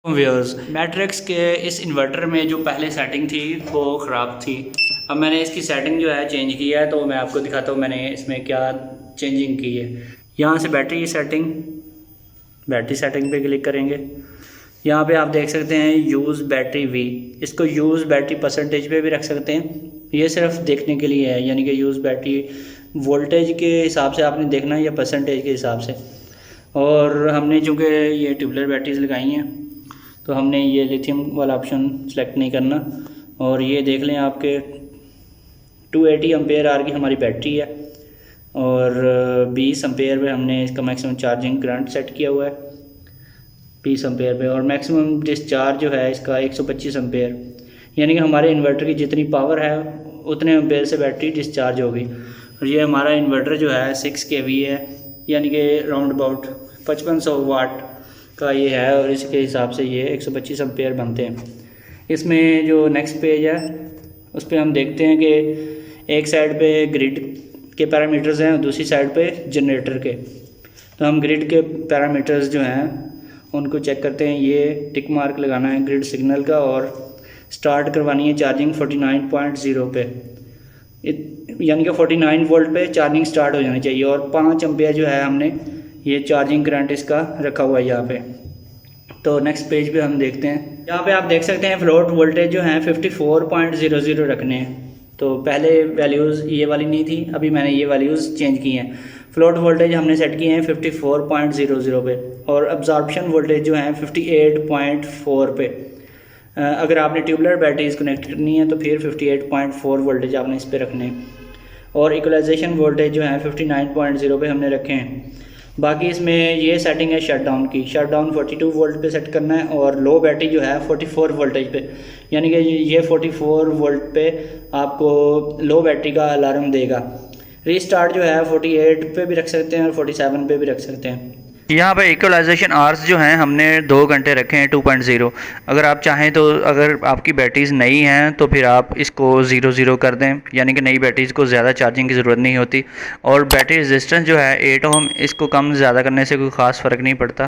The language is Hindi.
व्यूअर्स, मैट्रिक्स के इस इन्वर्टर में जो पहले सेटिंग थी वो ख़राब थी। अब मैंने इसकी सेटिंग जो है चेंज किया है, तो मैं आपको दिखाता हूँ मैंने इसमें क्या चेंजिंग की है। यहाँ से बैटरी सेटिंग पे क्लिक करेंगे। यहाँ पे आप देख सकते हैं यूज़ बैटरी वी, इसको यूज़ बैटरी परसेंटेज पे भी रख सकते हैं। ये सिर्फ देखने के लिए है, यानी कि यूज़ बैटरी वोल्टेज के हिसाब से आपने देखना है या परसेंटेज के हिसाब से। और हमने चूँकि ये ट्यूबलर बैटरीज लगाई हैं तो हमने ये लिथियम वाला ऑप्शन सेलेक्ट नहीं करना। और ये देख लें आपके 280 एम्पेयर आर की हमारी बैटरी है और 20 एम्पेयर पे हमने इसका मैक्सिमम चार्जिंग करंट सेट किया हुआ है 20 एम्पेयर पे। और मैक्सिमम डिस्चार्ज जो है इसका 125 एम्पेयर, यानी कि हमारे इन्वर्टर की जितनी पावर है उतने एम्पेयर से बैटरी डिस्चार्ज होगी। और ये हमारा इन्वर्टर जो है 6 kV है, यानी कि राउंड अबाउट 5500 वाट का ये है और इसके हिसाब से ये 125 एम्पेयर बनते हैं। इसमें जो नेक्स्ट पेज है उस पर हम देखते हैं कि एक साइड पे ग्रिड के पैरामीटर्स हैं और दूसरी साइड पे जनरेटर के। तो हम ग्रिड के पैरामीटर्स जो हैं उनको चेक करते हैं। ये टिक मार्क लगाना है ग्रिड सिग्नल का और स्टार्ट करवानी है चार्जिंग 49.0 पे, यानी कि 49 वोल्ट पे चार्जिंग स्टार्ट हो जानी चाहिए। और 5 एम्पेयर जो है हमने ये चार्जिंग करंट इसका रखा हुआ है यहाँ पे। तो नेक्स्ट पेज पे हम देखते हैं, यहाँ पे आप देख सकते हैं फ्लोट वोल्टेज जो है 54.00 रखने हैं। तो पहले वैल्यूज़ ये वाली नहीं थी, अभी मैंने ये वैल्यूज़ चेंज की हैं। फ्लोट वोल्टेज हमने सेट किए हैं 54.00 पे और अब्जॉर्प्शन वोल्टेज जो है 58.4 पे। अगर आपने ट्यूबलर बैटरीज कनेक्ट करनी है तो फिर 58.4 वोल्टेज आपने इस पर रखने हैं। और इक्वलाइजेशन वोल्टेज जो है 59.0 पे हमने रखे हैं। बाकी इसमें ये सेटिंग है शटडाउन की, शटडाउन 42 वोल्ट पे सेट करना है और लो बैटरी जो है 44 वोल्टेज पे, यानी कि ये 44 वोल्ट पे आपको लो बैटरी का अलार्म देगा। रीस्टार्ट जो है 48 पे भी रख सकते हैं और 47 पे भी रख सकते हैं। यहाँ पे इक्वलाइजेशन आवर्स जो हैं हमने 2 घंटे रखे हैं 2.0। अगर आप चाहें तो अगर आपकी बैटरीज नई हैं तो फिर आप इसको 0 कर दें, यानी कि नई बैटरीज को ज़्यादा चार्जिंग की ज़रूरत नहीं होती। और बैटरी रेजिस्टेंस जो है 8 ओम, इसको कम ज़्यादा करने से कोई ख़ास फ़र्क नहीं पड़ता।